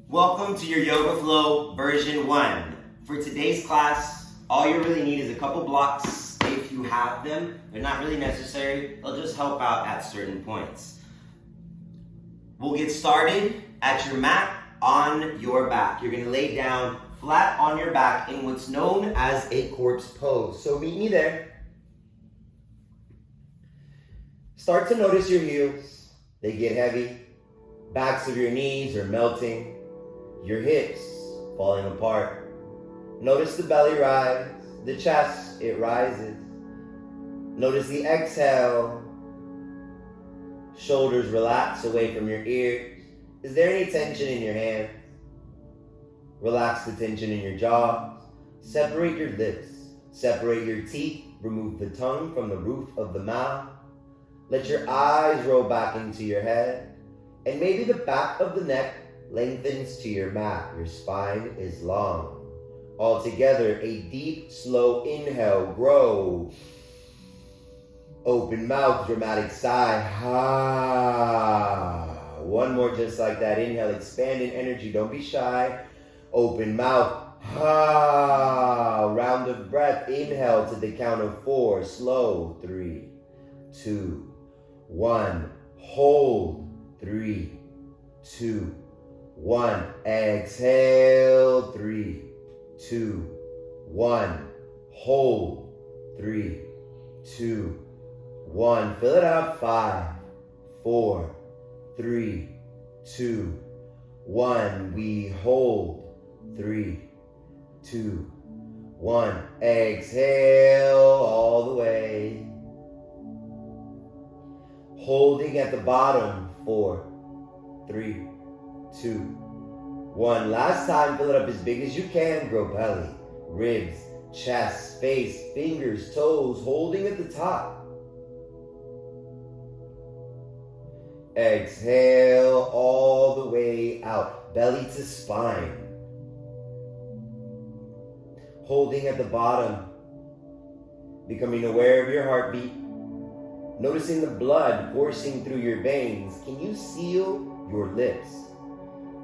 Welcome to your Yoga Flow version 1. For today's class, all you really need is a couple blocks if you have them. They're not really necessary, they'll just help out at certain points. We'll get started at your mat on your back. You're going to lay down flat on your back in what's known as a corpse pose. So meet me there. Start to notice your heels. They get heavy. Backs of your knees are melting. Your hips falling apart. Notice the belly rise, the chest, it rises. Notice the exhale. Shoulders relax away from your ears. Is there any tension in your hands? Relax the tension in your jaws. Separate your lips. Separate your teeth. Remove the tongue from the roof of the mouth. Let your eyes roll back into your head. And maybe the back of the neck lengthens to your mat. Your spine is long. All together, a deep, slow inhale. Grow. Open mouth, dramatic sigh. Ha. One more just like that. Inhale, expand in energy. Don't be shy. Open mouth. Ha. Round of breath. Inhale to the count of 4. Slow. 3, 2, 1. Hold. 3, 2, 1. Exhale. 3, 2, 1. Hold. 3, 2, 1. Fill it out. 5, 4, 3, 2, 1. We hold. 3, 2, 1. Exhale all the way. Holding at the bottom. 4, 3, 2, 1. Last time, fill it up as big as you can. Grow belly, ribs, chest, face, fingers, toes, holding at the top. Exhale all the way out, belly to spine. Holding at the bottom, becoming aware of your heartbeat. Noticing the blood coursing through your veins. Can you seal your lips?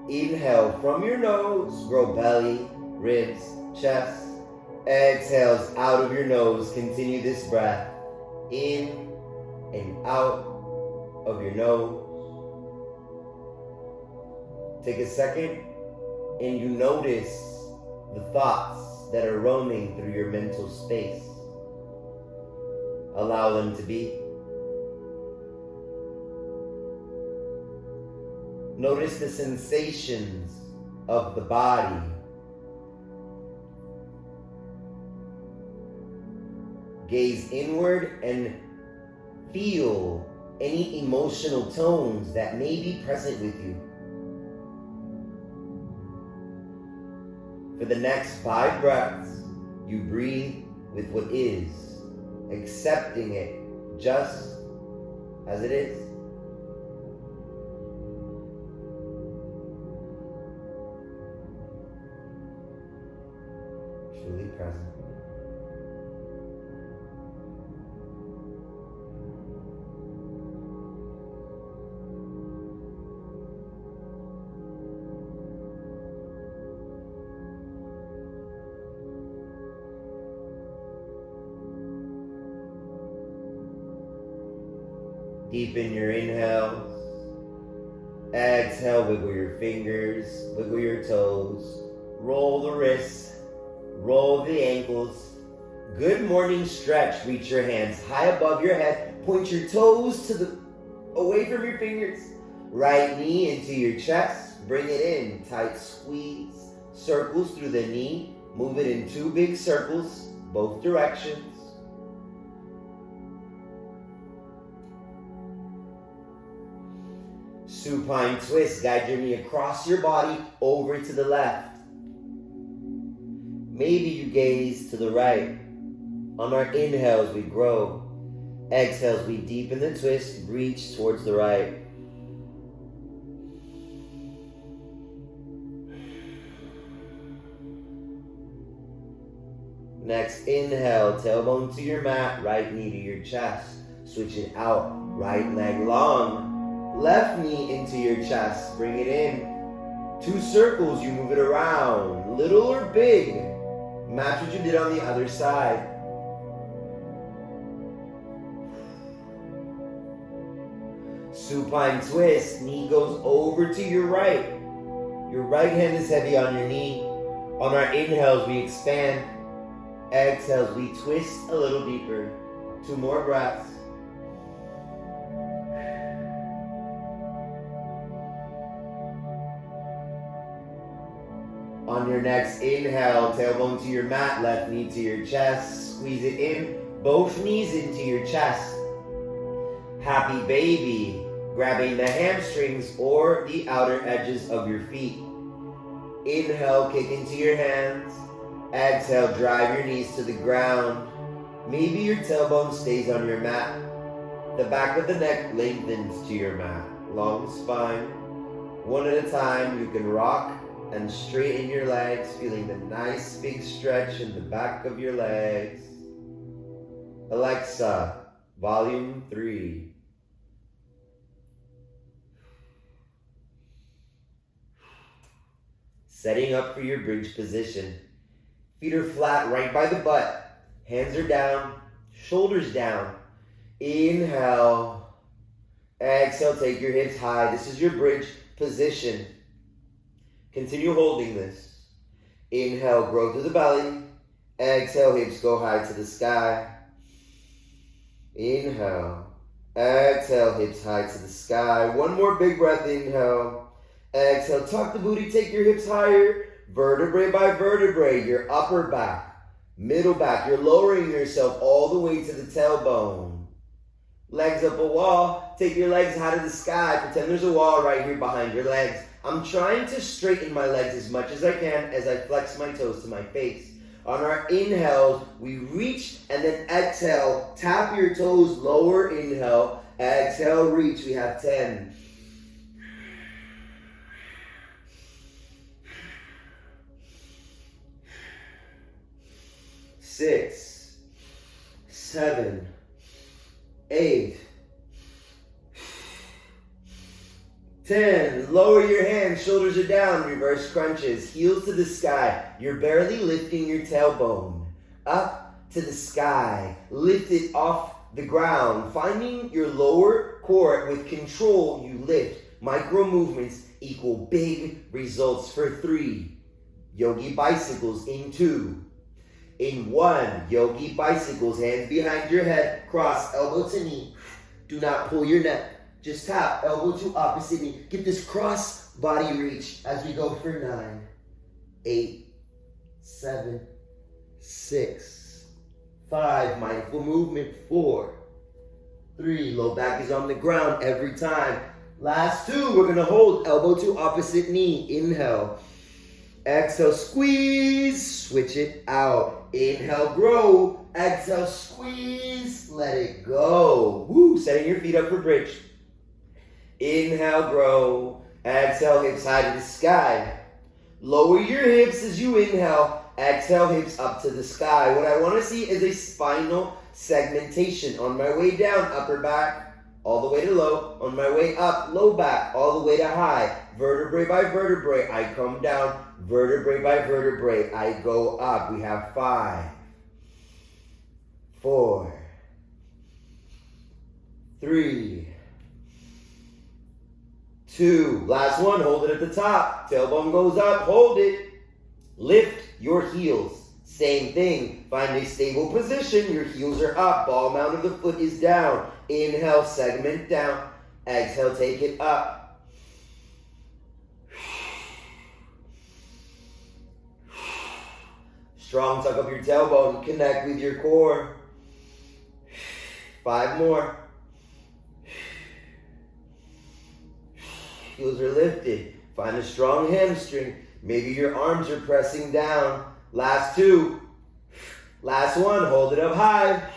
Inhale from your nose, grow belly, ribs, chest. Exhales out of your nose. Continue this breath in and out of your nose. Take a second and you notice the thoughts that are roaming through your mental space. Allow them to be. Notice the sensations of the body. Gaze inward and feel any emotional tones that may be present with you. For the next 5 breaths, you breathe with what is, accepting it just as it is. Truly present. Deepen your inhales. Exhale, wiggle your fingers, wiggle your toes, roll the wrists, roll the ankles. Good morning stretch. Reach your hands high above your head. Point your toes away from your fingers. Right knee into your chest. Bring it in. Tight squeeze. Circles through the knee. Move it in 2 big circles, both directions. Supine twist. Guide your knee across your body over to the left. Maybe you gaze to the right. On our inhales, we grow. Exhales, we deepen the twist, reach towards the right. Next, inhale, tailbone to your mat, right knee to your chest. Switch it out, right leg long. Left knee into your chest, bring it in. 2 circles, you move it around, little or big. Match what you did on the other side. Supine twist, knee goes over to your right. Your right hand is heavy on your knee. On our inhales, we expand. Exhales, we twist a little deeper. 2 more breaths. On your next inhale, tailbone to your mat, left knee to your chest. Squeeze it in, both knees into your chest. Happy baby, grabbing the hamstrings or the outer edges of your feet. Inhale, kick into your hands. Exhale, drive your knees to the ground. Maybe your tailbone stays on your mat. The back of the neck lengthens to your mat. Long spine. One at a time, you can rock and straighten your legs, feeling the nice big stretch in the back of your legs. Alexa, volume 3. Setting up for your bridge position. Feet are flat right by the butt. Hands are down, shoulders down. Inhale. Exhale, take your hips high. This is your bridge position. Continue holding this. Inhale, grow through the belly. Exhale, hips go high to the sky. Inhale. Exhale, hips high to the sky. One more big breath, inhale. Exhale, tuck the booty, take your hips higher. Vertebrae by vertebrae, your upper back, middle back. You're lowering yourself all the way to the tailbone. Legs up a wall, take your legs high to the sky. Pretend there's a wall right here behind your legs. I'm trying to straighten my legs as much as I can as I flex my toes to my face. On our inhales, we reach and then exhale. Tap your toes, lower inhale. Exhale, reach. We have 10. 6, 7, 8, 10. Lower your hands, shoulders are down, reverse crunches, heels to the sky. You're barely lifting your tailbone. Up to the sky, lift it off the ground. Finding your lower core with control, you lift. Micro movements equal big results for 3. Yogi bicycles in 2. In 1, yogi bicycles, hands behind your head, cross, elbow to knee. Do not pull your neck. Just tap, elbow to opposite knee. Get this cross body reach as we go for 9, 8, 7, 6, 5. Mindful movement, 4, 3. Low back is on the ground every time. Last 2, we're gonna hold elbow to opposite knee. Inhale. Exhale, squeeze, switch it out. Inhale, grow. Exhale, squeeze, let it go. Woo, setting your feet up for bridge. Inhale, grow. Exhale, hips high to the sky. Lower your hips as you inhale. Exhale, hips up to the sky. What I want to see is a spinal segmentation. On my way down, upper back, all the way to low. On my way up, low back, all the way to high. Vertebrae by vertebrae, I come down. Vertebrae by vertebrae, I go up. We have 5, 4, 3, 2. Last one, hold it at the top. Tailbone goes up, hold it. Lift your heels. Same thing. Find a stable position. Your heels are up. Ball mount of the foot is down. Inhale, segment down. Exhale, take it up. Strong, tuck up your tailbone. Connect with your core. 5 more. Heels are lifted. Find a strong hamstring. Maybe your arms are pressing down. Last 2. Last 1. Hold it up high.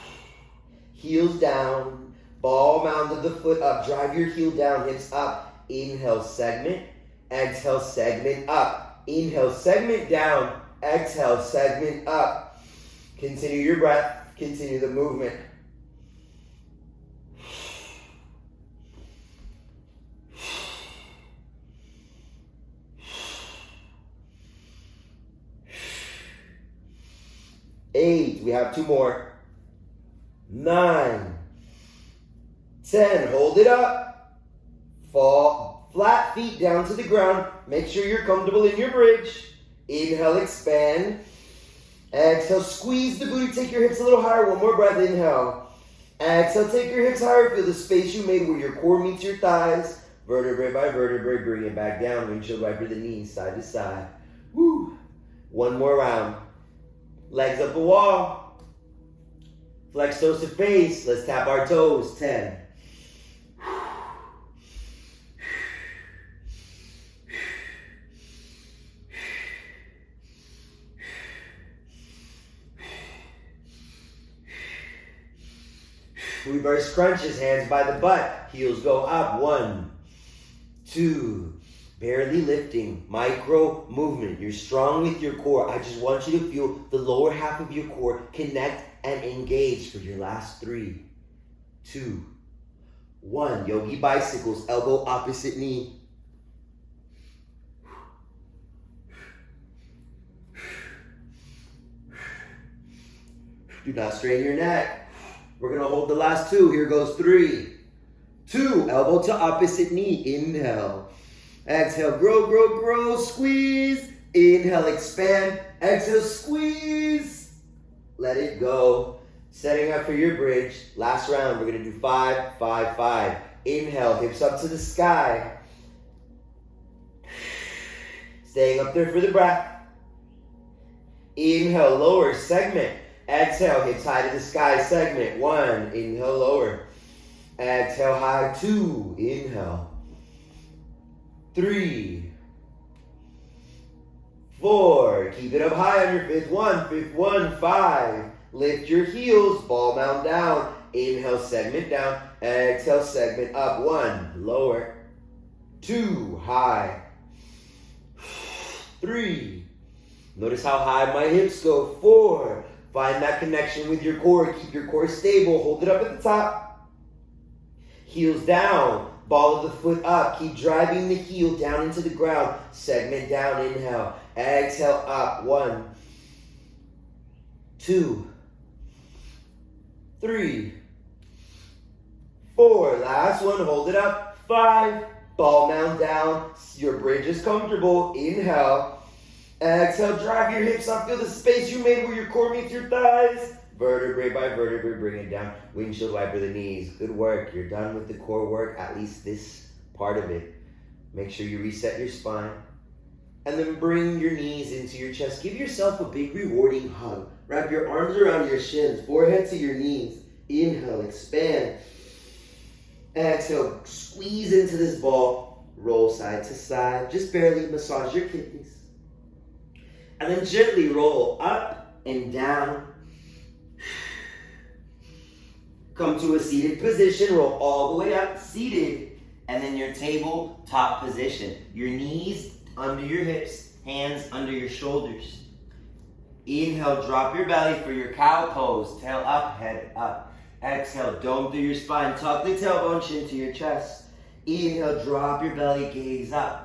Heels down. Ball mound of the foot up. Drive your heel down. Hips up. Inhale, segment. Exhale, segment up. Inhale, segment down. Exhale, segment up. Continue your breath. Continue the movement. 8. We have 2 more. 9. 10. Hold it up. Fall flat feet down to the ground. Make sure you're comfortable in your bridge. Inhale, expand. Exhale, squeeze the booty. Take your hips a little higher. One more breath. Inhale. Exhale, take your hips higher. Feel the space you made where your core meets your thighs. Vertebrae by vertebrae. Bring it back down. Windshield wiper the knees side to side. Woo. One more round. Legs up the wall. Flex toes to face. Let's tap our toes. 10. Reverse crunches, hands by the butt. Heels go up. 1, 2. Barely lifting. Micro movement. You're strong with your core. I just want you to feel the lower half of your core connect and engage for your last 3, 2, 1. Yogi bicycles. Elbow opposite knee. Do not strain your neck. We're going to hold the last 2. Here goes 3, 2. Elbow to opposite knee. Inhale. Exhale. Grow, grow, grow. Squeeze. Inhale. Expand. Exhale. Squeeze. Let it go. Setting up for your bridge. Last round. We're going to do 5, 5, 5. Inhale. Hips up to the sky. Staying up there for the breath. Inhale. Lower. Segment. Exhale, hips high to the sky, segment. 1, inhale, lower. Exhale, high, 2, inhale. 3, 4, keep it up high on your fifth one, 5. Lift your heels, ball mount down. Inhale, segment down. Exhale, segment up. 1, lower. 2, high. 3, notice how high my hips go. 4, find that connection with your core. Keep your core stable. Hold it up at the top. Heels down. Ball of the foot up. Keep driving the heel down into the ground. Segment down. Inhale. Exhale up. 1, 2, 3, 4. Last one. Hold it up. 5. Ball mount down. Your bridge is comfortable. Inhale. Exhale, drive your hips up. Feel the space you made where your core meets your thighs. Vertebrae by vertebrae, bring it down. Windshield wiper the knees. Good work. You're done with the core work, at least this part of it. Make sure you reset your spine. And then bring your knees into your chest. Give yourself a big rewarding hug. Wrap your arms around your shins, forehead to your knees. Inhale, expand. Exhale, squeeze into this ball. Roll side to side. Just barely massage your kidneys. And then gently roll up and down. Come to a seated position. Roll all the way up, seated. And then your tabletop position. Your knees under your hips, hands under your shoulders. Inhale, drop your belly for your cow pose. Tail up, head up. Exhale, dome through your spine. Tuck the tailbone, chin to your chest. Inhale, drop your belly, gaze up.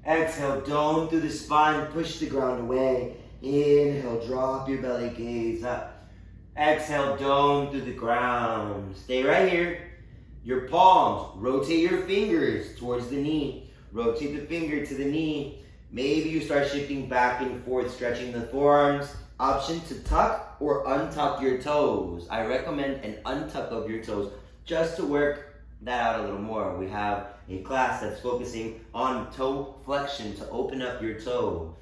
Exhale, dome through the spine, push the ground away. Inhale, drop your belly, gaze up. Exhale, dome through the ground. Stay right here. Your palms, rotate your fingers towards the knee. Rotate the finger to the knee. Maybe you start shifting back and forth, stretching the forearms. Option to tuck or untuck your toes. I recommend an untuck of your toes just to work that out a little more. We have a class that's focusing on toe flexion to open up your toe.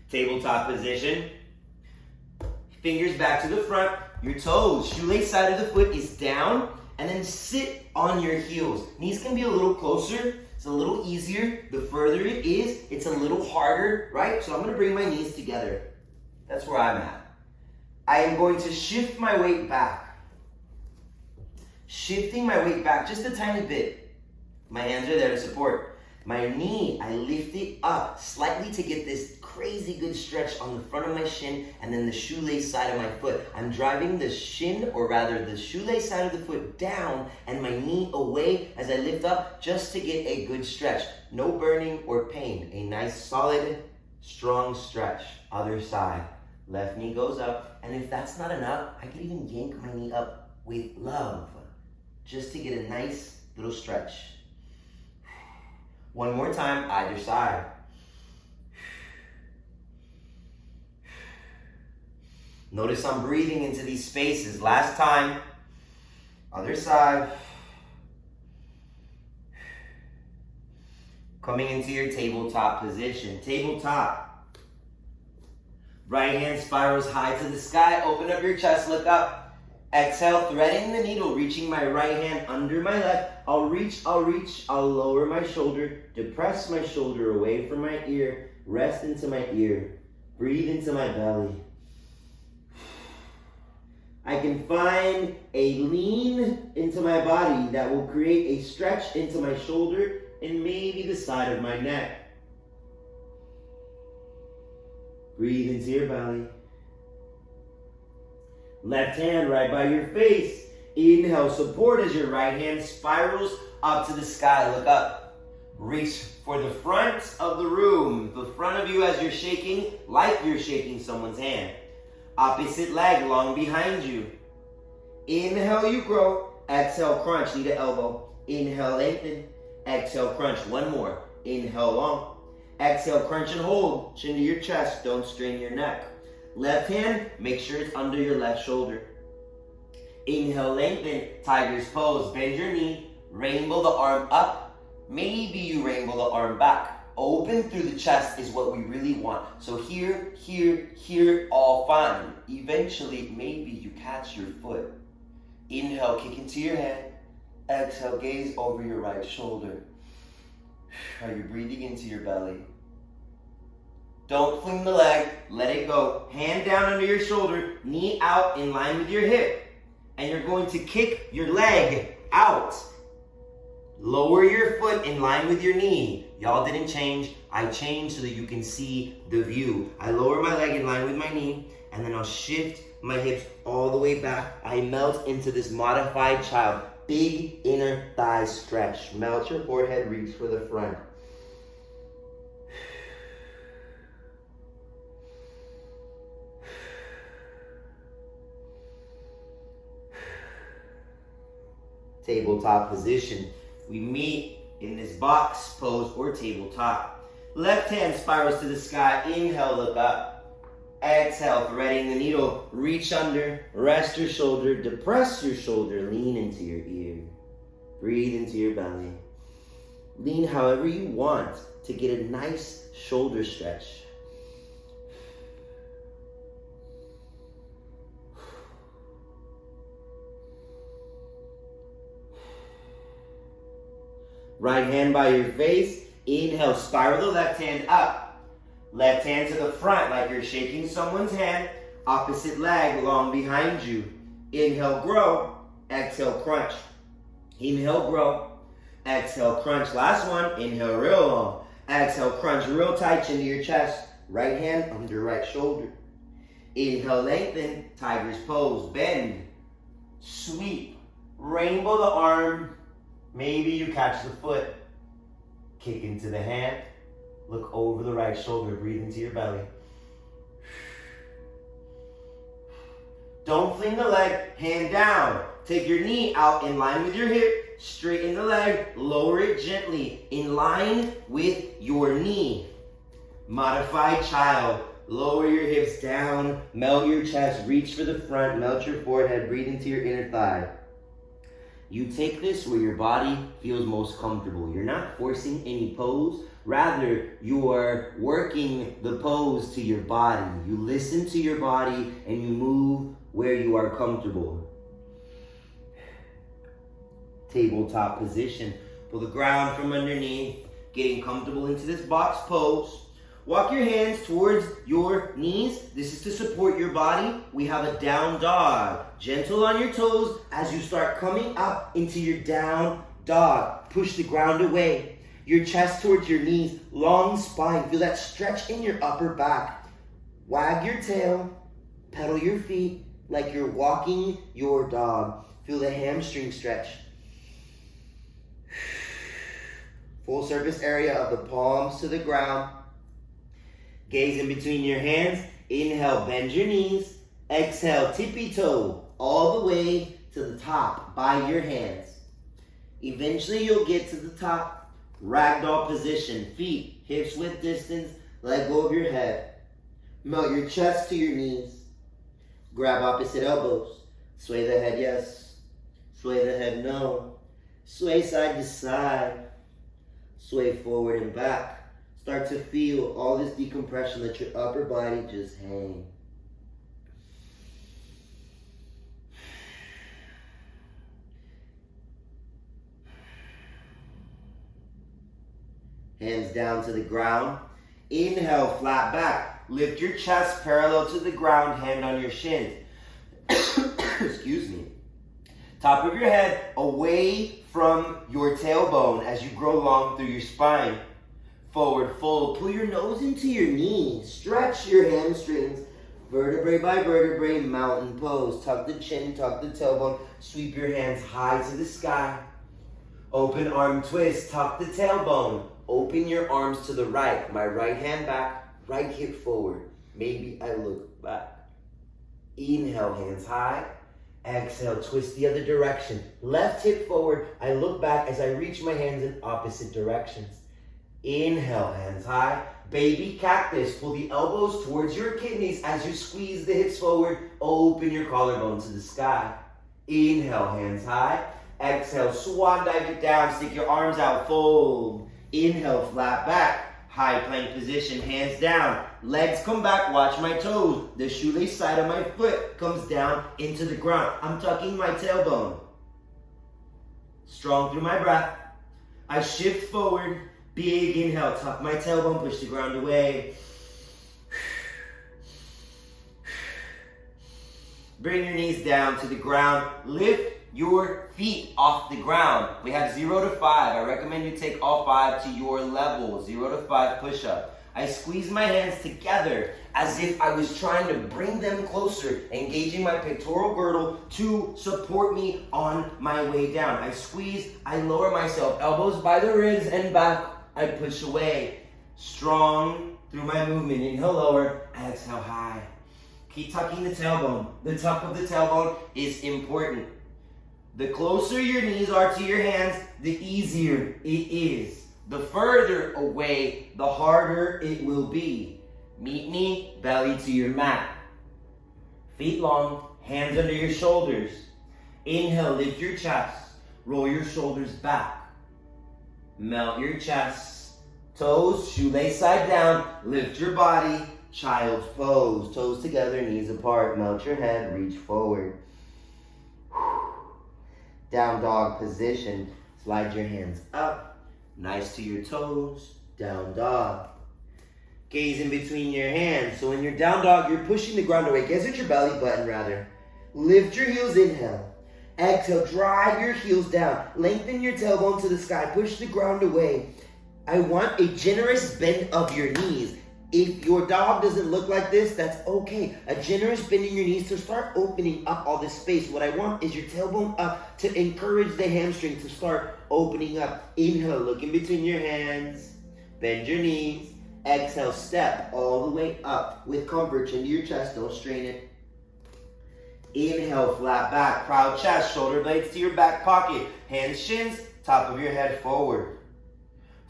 Tabletop position. Fingers back to the front. Your toes, shoelace side of the foot is down, and then sit on your heels. Knees can be a little closer. It's a little easier. The further it is, it's a little harder, right? So I'm going to bring my knees together. That's where I'm at. I am going to shift my weight back. Shifting my weight back just a tiny bit. My hands are there to support. My knee, I lift it up slightly to get this crazy good stretch on the front of my shin and then the shoelace side of my foot. I'm driving the shin, or rather the shoelace side of the foot down and my knee away as I lift up just to get a good stretch. No burning or pain. A nice, solid, strong stretch. Other side. Left knee goes up. And if that's not enough, I can even yank my knee up with love, just to get a nice little stretch. One more time, either side. Notice I'm breathing into these spaces. Last time, other side. Coming into your tabletop position. Tabletop. Right hand spirals high to the sky. Open up your chest, look up. Exhale, threading the needle, reaching my right hand under my left. I'll reach, I'll lower my shoulder, depress my shoulder away from my ear, rest into my ear, breathe into my belly. I can find a lean into my body that will create a stretch into my shoulder and maybe the side of my neck. Breathe into your belly. Left hand right by your face. Inhale, support as your right hand spirals up to the sky. Look up. Reach for the front of the room, the front of you as you're shaking, like you're shaking someone's hand. Opposite leg long behind you. Inhale, you grow. Exhale, crunch, knee to elbow. Inhale, lengthen. Exhale, crunch. One more. Inhale, long. Exhale, crunch and hold. Chin to your chest. Don't strain your neck. Left hand, make sure it's under your left shoulder. Inhale, lengthen. Tiger's pose. Bend your knee. Rainbow the arm up. Maybe you rainbow the arm back. Open through the chest is what we really want. So here, here, here, all fine. Eventually, maybe you catch your foot. Inhale, kick into your hand. Exhale, gaze over your right shoulder. Are you breathing into your belly? Don't fling the leg, let it go. Hand down under your shoulder, knee out in line with your hip. And you're going to kick your leg out. Lower your foot in line with your knee. Y'all didn't change. I changed so that you can see the view. I lower my leg in line with my knee, and then I'll shift my hips all the way back. I melt into this modified child. Big inner thigh stretch. Melt your forehead, reach for the front. Tabletop position. We meet in this box pose or tabletop. Left hand spirals to the sky. Inhale, look up. Exhale, threading the needle. Reach under, rest your shoulder, depress your shoulder, lean into your ear. Breathe into your belly. Lean however you want to get a nice shoulder stretch. Right hand by your face. Inhale, spiral the left hand up. Left hand to the front like you're shaking someone's hand. Opposite leg long behind you. Inhale, grow. Exhale, crunch. Inhale, grow. Exhale, crunch. Last one. Inhale, real long. Exhale, crunch real tight, chin to your chest. Right hand under right shoulder. Inhale, lengthen. Tiger's pose. Bend. Sweep. Rainbow the arm. Maybe you catch the foot. Kick into the hand. Look over the right shoulder. Breathe into your belly. Don't fling the leg. Hand down. Take your knee out in line with your hip. Straighten the leg. Lower it gently. In line with your knee. Modified child. Lower your hips down. Melt your chest. Reach for the front. Melt your forehead. Breathe into your inner thigh. You take this where your body feels most comfortable. You're not forcing any pose. Rather, you are working the pose to your body. You listen to your body and you move where you are comfortable. Tabletop position. Pull the ground from underneath. Getting comfortable into this box pose. Walk your hands towards your knees. This is to support your body. We have a down dog. Gentle on your toes as you start coming up into your down dog. Push the ground away. Your chest towards your knees. Long spine. Feel that stretch in your upper back. Wag your tail. Pedal your feet like you're walking your dog. Feel the hamstring stretch. Full surface area of the palms to the ground. Gaze in between your hands. Inhale, bend your knees. Exhale, tippy toe all the way to the top by your hands. Eventually you'll get to the top. Ragdoll position, feet, hips width distance, let go of your head. Melt your chest to your knees. Grab opposite elbows. Sway the head yes. Sway the head no. Sway side to side. Sway forward and back. Start to feel all this decompression. Let your upper body just hang. Hands down to the ground. Inhale, flat back. Lift your chest parallel to the ground, hand on your shins. Excuse me. Top of your head away from your tailbone as you grow long through your spine. Forward fold. Pull your nose into your knees. Stretch your hamstrings. Vertebrae by vertebrae, mountain pose. Tuck the chin, tuck the tailbone. Sweep your hands high to the sky. Open arm twist. Tuck the tailbone. Open your arms to the right. My right hand back, right hip forward. Maybe I look back. Inhale, hands high. Exhale, twist the other direction. Left hip forward. I look back as I reach my hands in opposite directions. Inhale, hands high. Baby cactus. Pull the elbows towards your kidneys as you squeeze the hips forward. Open your collarbone to the sky. Inhale, hands high. Exhale, swan dive it down. Stick your arms out, fold. Inhale, flat back, high plank position, hands down. Legs come back, watch my toes. The shoelace side of my foot comes down into the ground. I'm tucking my tailbone. Strong through my breath. I shift forward, big inhale, tuck my tailbone, push the ground away. Bring your knees down to the ground. Lift your feet off the ground. We have 0 to 5. I recommend you take all 5 to your level. 0 to 5 push-up. I squeeze my hands together as if I was trying to bring them closer, engaging my pectoral girdle to support me on my way down. I squeeze, I lower myself, elbows by the ribs and back. I push away. Strong through my movement. Inhale lower, exhale high. Keep tucking the tailbone. The tuck of the tailbone is important. The closer your knees are to your hands, the easier it is. The further away, the harder it will be. Meet knee, belly to your mat. Feet long, hands under your shoulders. Inhale, lift your chest. Roll your shoulders back. Melt your chest. Toes, shoelace side down. Lift your body. Child's pose. Toes together, knees apart. Melt your head, reach forward. Down dog position. Slide your hands up. Nice to your toes. Down dog. Gaze in between your hands. So in your down dog, you're pushing the ground away. Gaze at your belly button rather. Lift your heels, inhale. Exhale, drive your heels down. Lengthen your tailbone to the sky. Push the ground away. I want a generous bend of your knees. If your dog doesn't look like this, that's okay. A generous bend in your knees to start opening up all this space. What I want is your tailbone up to encourage the hamstring to start opening up. Inhale, look in between your hands. Bend your knees. Exhale, step all the way up with comfort. Chin to your chest, don't strain it. Inhale, flat back, proud chest, shoulder blades to your back pocket. Hands, shins, top of your head forward.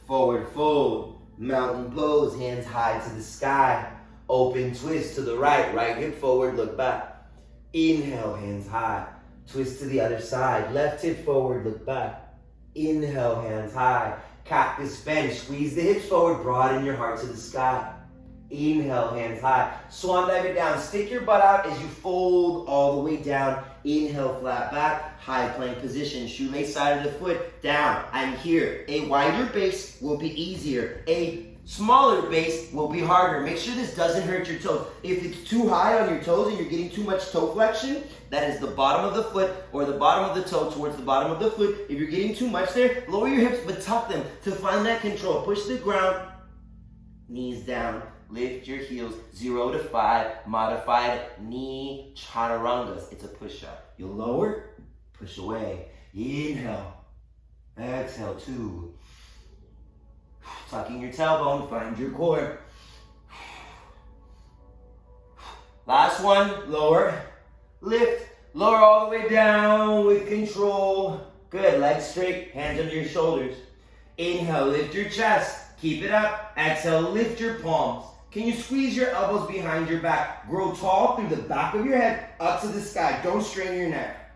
Forward fold. Mountain pose, hands high to the sky. Open twist to the right, right hip forward, look back. Inhale, hands high. Twist to the other side, left hip forward, look back. Inhale, hands high. Cactus bend, squeeze the hips forward, broaden your heart to the sky. Inhale, hands high. Swan dive it down, stick your butt out as you fold all the way down. Inhale, flat back, high plank position, shoelace side of the foot, down. I'm here. A wider base will be easier. A smaller base will be harder. Make sure this doesn't hurt your toes. If it's too high on your toes and you're getting too much toe flexion, that is the bottom of the foot or the bottom of the toe towards the bottom of the foot. If you're getting too much there, lower your hips but tuck them to find that control. Push the ground, knees down. Lift your heels, 0 to 5, modified knee chaturangas. It's a push-up. You'll lower, push away. Inhale, exhale, 2. Tucking your tailbone, find your core. Last one, lower, lift, lower all the way down with control. Good, legs straight, hands under your shoulders. Inhale, lift your chest, keep it up. Exhale, lift your palms. Can you squeeze your elbows behind your back? Grow tall through the back of your head, up to the sky. Don't strain your neck.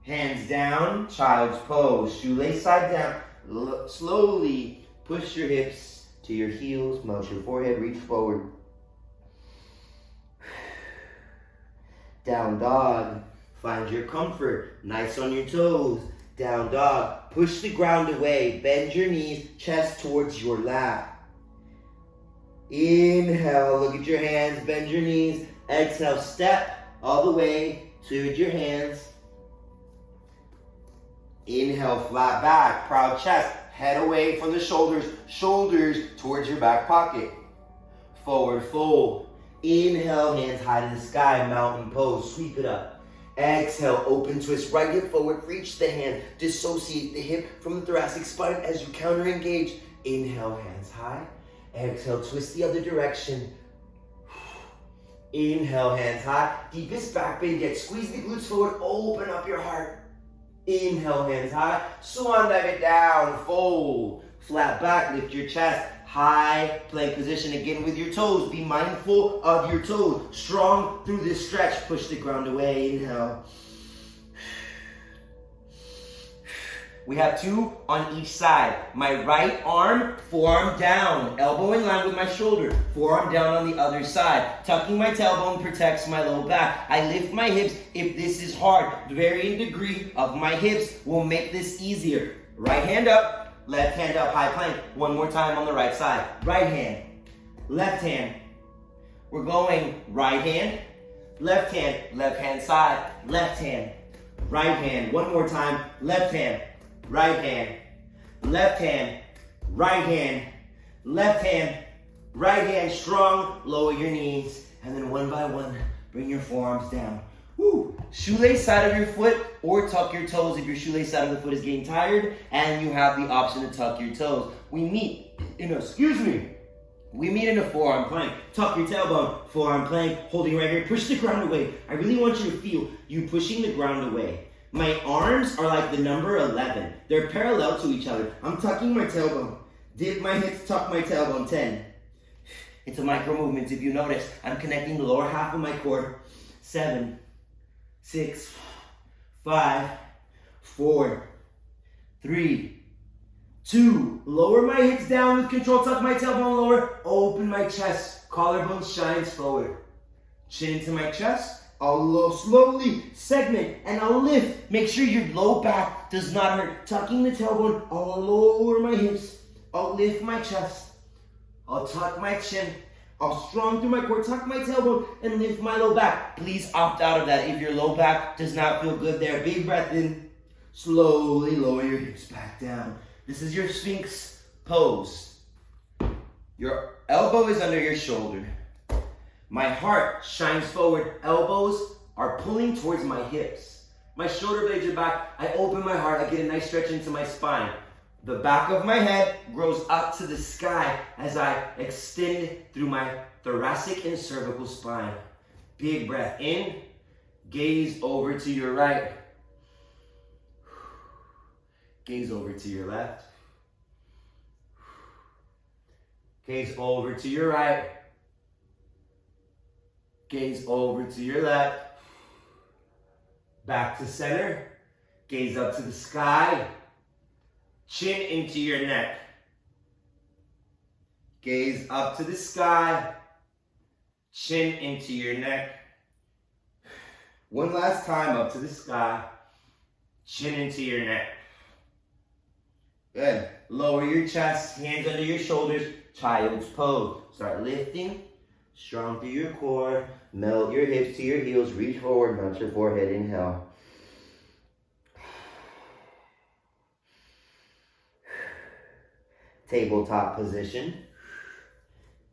Hands down, child's pose. Shoelace side down. Slowly push your hips to your heels. Melt your forehead, reach forward. Down dog. Find your comfort. Nice on your toes. Down dog. Push the ground away. Bend your knees, chest towards your lap. Inhale, look at your hands, bend your knees. Exhale, step all the way to your hands. Inhale, flat back, proud chest, head away from the shoulders, shoulders towards your back pocket. Forward fold. Inhale, hands high to the sky, mountain pose, sweep it up. Exhale, open twist, right hip forward, reach the hand, dissociate the hip from the thoracic spine as you counter engage. Inhale, hands high. Exhale, twist the other direction. Inhale, hands high. Deepest back bend yet. Squeeze the glutes forward. Open up your heart. Inhale, hands high. Swan dive it down. Fold. Flat back. Lift your chest. High plank position again with your toes. Be mindful of your toes. Strong through this stretch. Push the ground away. Inhale. We have two on each side. My right arm, forearm down, elbow in line with my shoulder, forearm down on the other side. Tucking my tailbone protects my low back. I lift my hips if this is hard. The varying degree of my hips will make this easier. Right hand up, left hand up, high plank. One more time on the right side. Right hand, left hand. We're going right hand side, left hand, right hand. One more time, left hand. Right hand, left hand, right hand, left hand, right hand, strong, lower your knees, and then one by one, bring your forearms down. Woo! Shoelace side of your foot, or tuck your toes if your shoelace side of the foot is getting tired, and you have the option to tuck your toes. We meet in a forearm plank. Tuck your tailbone, forearm plank, holding right here, push the ground away. I really want you to feel you pushing the ground away. My arms are like the number 11. They're parallel to each other. I'm tucking my tailbone. Dip my hips, tuck my tailbone. 10. It's a micro movement. If you notice, I'm connecting the lower half of my core. 7, 6, 5, 4, 3, 2. Lower my hips down with control. Tuck my tailbone lower. Open my chest. Collarbone shines forward. Chin into my chest. I'll slowly segment and I'll lift. Make sure your low back does not hurt. Tucking the tailbone, I'll lower my hips. I'll lift my chest. I'll tuck my chin. I'll strong through my core, tuck my tailbone, and lift my low back. Please opt out of that if your low back does not feel good there. Big breath in. Slowly lower your hips back down. This is your Sphinx pose. Your elbow is under your shoulder. My heart shines forward. Elbows are pulling towards my hips. My shoulder blades are back. I open my heart. I get a nice stretch into my spine. The back of my head grows up to the sky as I extend through my thoracic and cervical spine. Big breath in. Gaze over to your right. Gaze over to your left. Gaze over to your right. Gaze over to your left. Back to center. Gaze up to the sky. Chin into your neck. Gaze up to the sky. Chin into your neck. One last time, up to the sky. Chin into your neck. Good. Lower your chest, hands under your shoulders. Child's pose. Start lifting. Strong through your core. Melt your hips to your heels. Reach forward. Mount your forehead. Inhale. Tabletop position.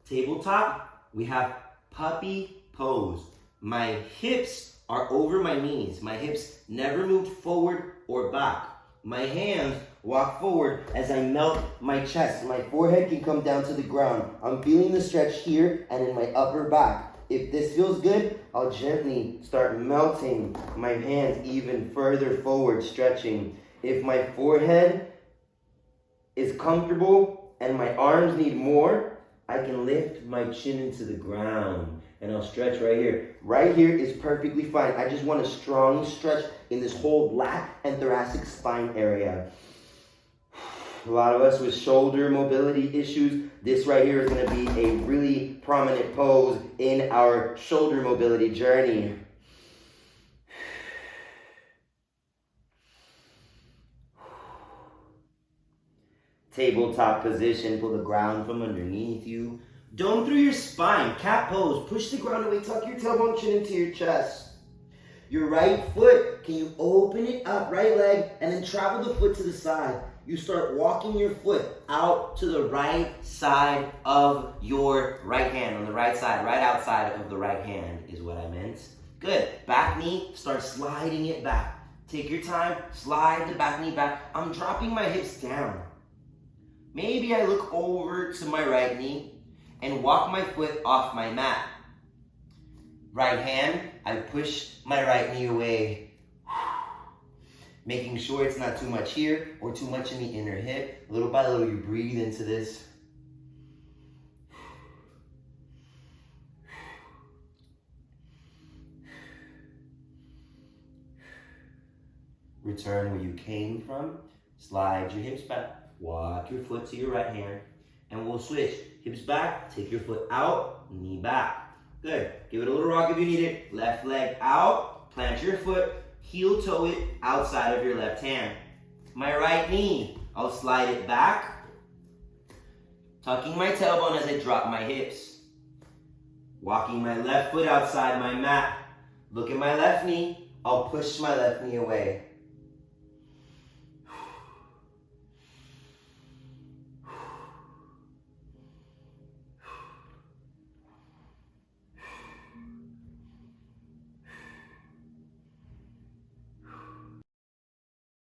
Tabletop, we have puppy pose. My hips are over my knees. My hips never moved forward or back. My hands walk forward as I melt my chest. My forehead can come down to the ground. I'm feeling the stretch here and in my upper back. If this feels good, I'll gently start melting my hands even further forward, stretching. If my forehead is comfortable and my arms need more, I can lift my chin into the ground and I'll stretch right here. Right here is perfectly fine. I just want a strong stretch in this whole lat and thoracic spine area. A lot of us with shoulder mobility issues, this right here is going to be a really prominent pose in our shoulder mobility journey. Tabletop position, pull the ground from underneath you. Dome through your spine, cat pose. Push the ground away, tuck your tailbone chin into your chest. Your right foot, can you open it up, right leg, and then travel the foot to the side. You start walking your foot out to the right side of your right hand. On the right side, right outside of the right hand is what I meant. Good. Back knee, start sliding it back. Take your time, slide the back knee back. I'm dropping my hips down. Maybe I look over to my right knee and walk my foot off my mat. Right hand, I push my right knee away. Making sure it's not too much here or too much in the inner hip. Little by little, you breathe into this. Return where you came from. Slide your hips back. Walk your foot to your right hand. And we'll switch. Hips back, take your foot out, knee back. Good. Give it a little rock if you need it. Left leg out, plant your foot, heel toe it outside of your left hand. My right knee, I'll slide it back, tucking my tailbone as I drop my hips. Walking my left foot outside my mat. Look at my left knee, I'll push my left knee away.